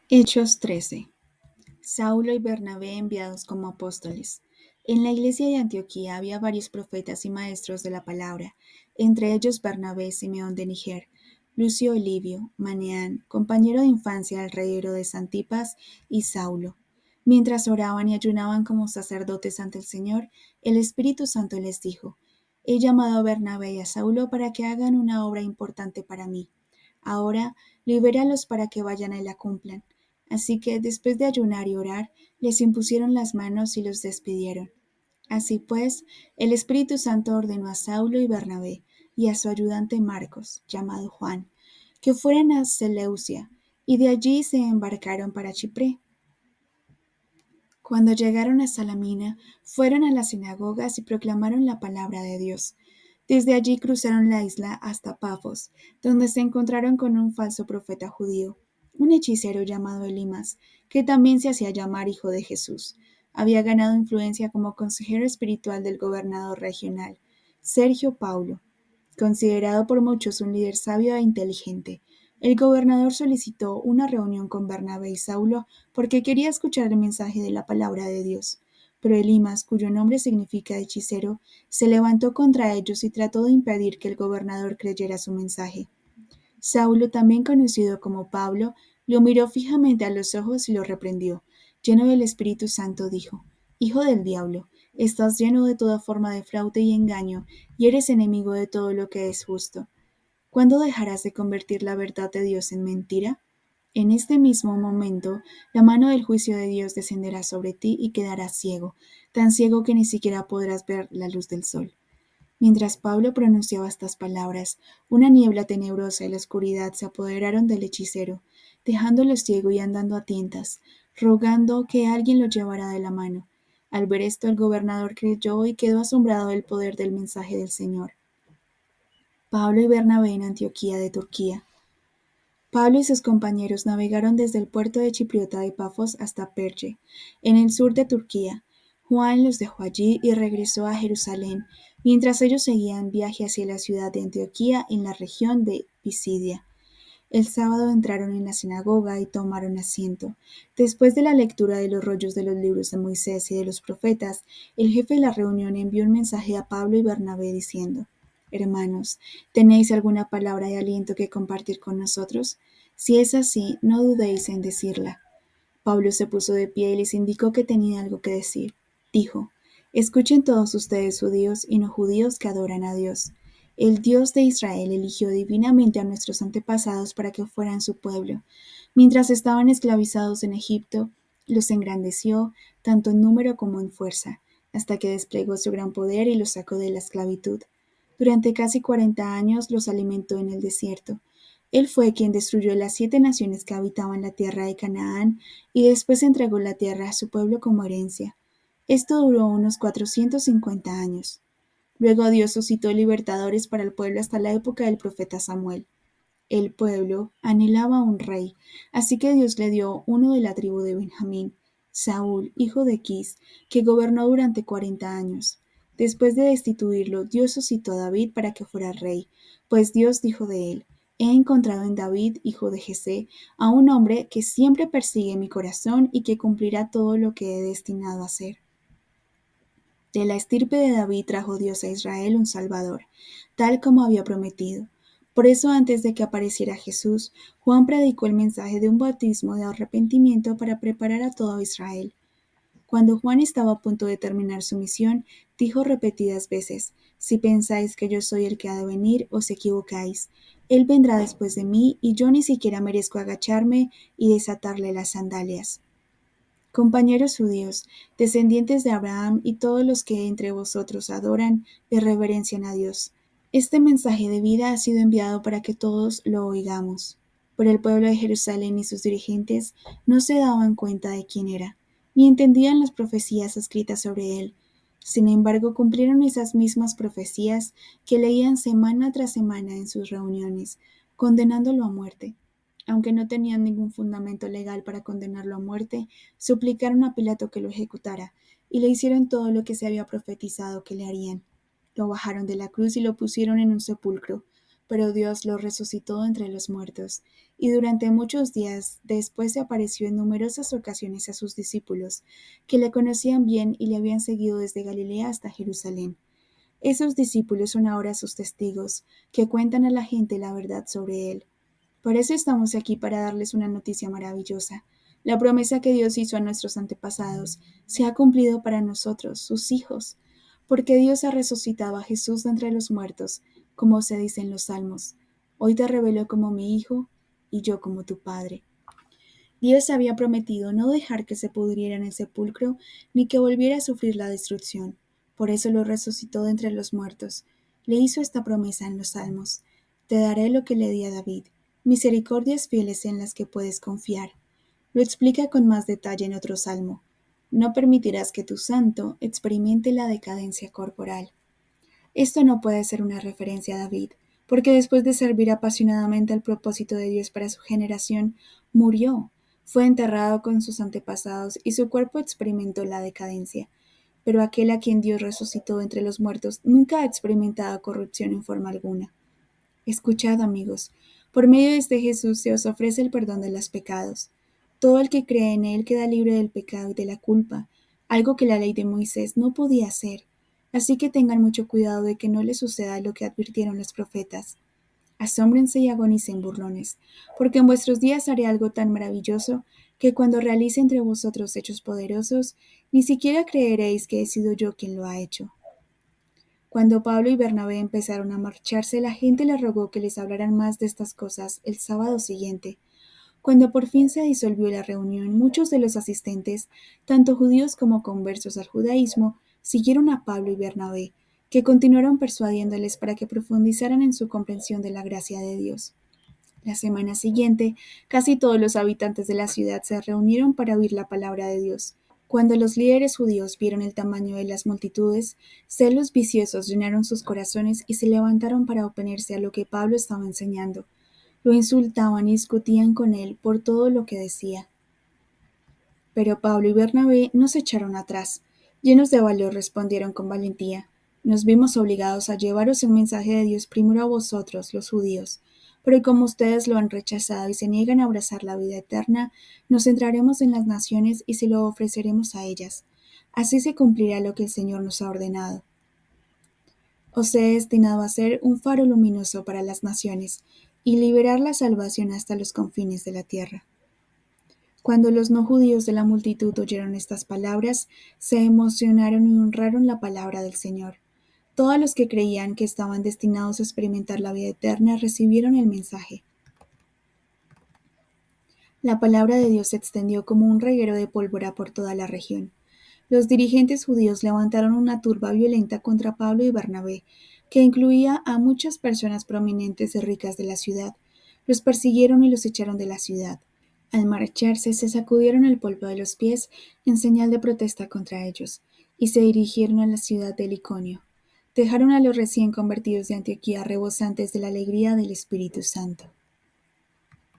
Hechos 13. Saulo y Bernabé enviados como apóstoles. En la iglesia de Antioquía había varios profetas y maestros de la palabra, entre ellos Bernabé, Simeón de Niger, Lucio Olivio, Maneán, compañero de infancia del rey Herodes Antipas, y Saulo. Mientras oraban y ayunaban como sacerdotes ante el Señor, el Espíritu Santo les dijo: He llamado a Bernabé y a Saulo para que hagan una obra importante para mí. Ahora, libéralos para que vayan y la cumplan. Así que, después de ayunar y orar, les impusieron las manos y los despidieron. Así pues, el Espíritu Santo ordenó a Saulo y Bernabé y a su ayudante Marcos, llamado Juan, que fueran a Seleucia, y de allí se embarcaron para Chipre. Cuando llegaron a Salamina, fueron a las sinagogas y proclamaron la palabra de Dios. Desde allí cruzaron la isla hasta Pafos, donde se encontraron con un falso profeta judío, un hechicero llamado Elimas, que también se hacía llamar hijo de Jesús. Había ganado influencia como consejero espiritual del gobernador regional, Sergio Paulo, considerado por muchos un líder sabio e inteligente. El gobernador solicitó una reunión con Bernabé y Saulo porque quería escuchar el mensaje de la palabra de Dios. Pero Elimas, cuyo nombre significa hechicero, se levantó contra ellos y trató de impedir que el gobernador creyera su mensaje. Saulo, también conocido como Pablo, lo miró fijamente a los ojos y lo reprendió. Lleno del Espíritu Santo, dijo: Hijo del diablo, estás lleno de toda forma de fraude y engaño, y eres enemigo de todo lo que es justo. ¿Cuándo dejarás de convertir la verdad de Dios en mentira? En este mismo momento, la mano del juicio de Dios descenderá sobre ti y quedarás ciego, tan ciego que ni siquiera podrás ver la luz del sol. Mientras Pablo pronunciaba estas palabras, una niebla tenebrosa y la oscuridad se apoderaron del hechicero, dejándolo ciego y andando a tientas, rogando que alguien lo llevara de la mano. Al ver esto, el gobernador creyó y quedó asombrado del poder del mensaje del Señor. Pablo y Bernabé en Antioquía de Turquía. Pablo y sus compañeros navegaron desde el puerto de Chipriota de Pafos hasta Perge, en el sur de Turquía. Juan los dejó allí y regresó a Jerusalén, mientras ellos seguían viaje hacia la ciudad de Antioquía en la región de Pisidia. El sábado entraron en la sinagoga y tomaron asiento. Después de la lectura de los rollos de los libros de Moisés y de los profetas, el jefe de la reunión envió un mensaje a Pablo y Bernabé diciendo: Hermanos, ¿tenéis alguna palabra de aliento que compartir con nosotros? Si es así, no dudéis en decirla. Pablo se puso de pie y les indicó que tenía algo que decir. Dijo: Escuchen todos ustedes, judíos y no judíos, que adoran a Dios. El Dios de Israel eligió divinamente a nuestros antepasados para que fueran su pueblo. Mientras estaban esclavizados en Egipto, los engrandeció, tanto en número como en fuerza, hasta que desplegó su gran poder y los sacó de la esclavitud. Durante casi 40 años los alimentó en el desierto. Él fue quien destruyó las 7 naciones que habitaban la tierra de Canaán y después entregó la tierra a su pueblo como herencia. Esto duró unos 450 años. Luego Dios suscitó libertadores para el pueblo hasta la época del profeta Samuel. El pueblo anhelaba un rey, así que Dios le dio uno de la tribu de Benjamín, Saúl, hijo de Quis, que gobernó durante 40 años. Después de destituirlo, Dios suscitó a David para que fuera rey, pues Dios dijo de él: He encontrado en David, hijo de Jesé, a un hombre que siempre persigue mi corazón y que cumplirá todo lo que he destinado a hacer. De la estirpe de David trajo Dios a Israel un Salvador, tal como había prometido. Por eso, antes de que apareciera Jesús, Juan predicó el mensaje de un bautismo de arrepentimiento para preparar a todo Israel. Cuando Juan estaba a punto de terminar su misión, dijo repetidas veces: Si pensáis que yo soy el que ha de venir, os equivocáis. Él vendrá después de mí, y yo ni siquiera merezco agacharme y desatarle las sandalias. Compañeros judíos, descendientes de Abraham y todos los que entre vosotros adoran y reverencian a Dios, este mensaje de vida ha sido enviado para que todos lo oigamos. Pero el pueblo de Jerusalén y sus dirigentes no se daban cuenta de quién era, ni entendían las profecías escritas sobre él. Sin embargo, cumplieron esas mismas profecías que leían semana tras semana en sus reuniones, condenándolo a muerte. Aunque no tenían ningún fundamento legal para condenarlo a muerte, suplicaron a Pilato que lo ejecutara, y le hicieron todo lo que se había profetizado que le harían. Lo bajaron de la cruz y lo pusieron en un sepulcro. pero Dios lo resucitó entre los muertos, y durante muchos días después se apareció en numerosas ocasiones a sus discípulos, que le conocían bien y le habían seguido desde Galilea hasta Jerusalén. Esos discípulos son ahora sus testigos, que cuentan a la gente la verdad sobre él. Por eso estamos aquí para darles una noticia maravillosa. La promesa que Dios hizo a nuestros antepasados se ha cumplido para nosotros, sus hijos, porque Dios ha resucitado a Jesús de entre los muertos, como se dice en los Salmos. Hoy te revelo como mi hijo y yo como tu padre. Dios había prometido no dejar que se pudriera en el sepulcro ni que volviera a sufrir la destrucción. Por eso lo resucitó de entre los muertos. Le hizo esta promesa en los Salmos. Te daré lo que le di a David, misericordias fieles en las que puedes confiar. Lo explica con más detalle en otro salmo. No permitirás que tu santo experimente la decadencia corporal. Esto no puede ser una referencia a David, porque después de servir apasionadamente al propósito de Dios para su generación, murió, fue enterrado con sus antepasados y su cuerpo experimentó la decadencia. Pero aquel a quien Dios resucitó entre los muertos nunca ha experimentado corrupción en forma alguna. Escuchad, amigos, por medio de este Jesús se os ofrece el perdón de los pecados. Todo el que cree en él queda libre del pecado y de la culpa, algo que la ley de Moisés no podía hacer. Así que tengan mucho cuidado de que no les suceda lo que advirtieron los profetas. Asómbrense y agonicen, burlones, porque en vuestros días haré algo tan maravilloso que cuando realice entre vosotros hechos poderosos, ni siquiera creeréis que he sido yo quien lo ha hecho. Cuando Pablo y Bernabé empezaron a marcharse, la gente les rogó que les hablaran más de estas cosas el sábado siguiente. Cuando por fin se disolvió la reunión, muchos de los asistentes, tanto judíos como conversos al judaísmo, siguieron a Pablo y Bernabé, que continuaron persuadiéndoles para que profundizaran en su comprensión de la gracia de Dios. La semana siguiente, casi todos los habitantes de la ciudad se reunieron para oír la palabra de Dios. Cuando los líderes judíos vieron el tamaño de las multitudes, celos viciosos llenaron sus corazones y se levantaron para oponerse a lo que Pablo estaba enseñando. Lo insultaban y discutían con él por todo lo que decía. Pero Pablo y Bernabé no se echaron atrás. Llenos de valor respondieron con valentía: Nos vimos obligados a llevaros el mensaje de Dios primero a vosotros, los judíos. Pero como ustedes lo han rechazado y se niegan a abrazar la vida eterna, nos centraremos en las naciones y se lo ofreceremos a ellas. Así se cumplirá lo que el Señor nos ha ordenado. Os he destinado a ser un faro luminoso para las naciones y liberar la salvación hasta los confines de la tierra. Cuando los no judíos de la multitud oyeron estas palabras, se emocionaron y honraron la palabra del Señor. Todos los que creían que estaban destinados a experimentar la vida eterna recibieron el mensaje. La palabra de Dios se extendió como un reguero de pólvora por toda la región. Los dirigentes judíos levantaron una turba violenta contra Pablo y Bernabé, que incluía a muchas personas prominentes y ricas de la ciudad. Los persiguieron y los echaron de la ciudad. Al marcharse, se sacudieron el polvo de los pies en señal de protesta contra ellos, y se dirigieron a la ciudad de Iconio. Dejaron a los recién convertidos de Antioquía rebosantes de la alegría del Espíritu Santo.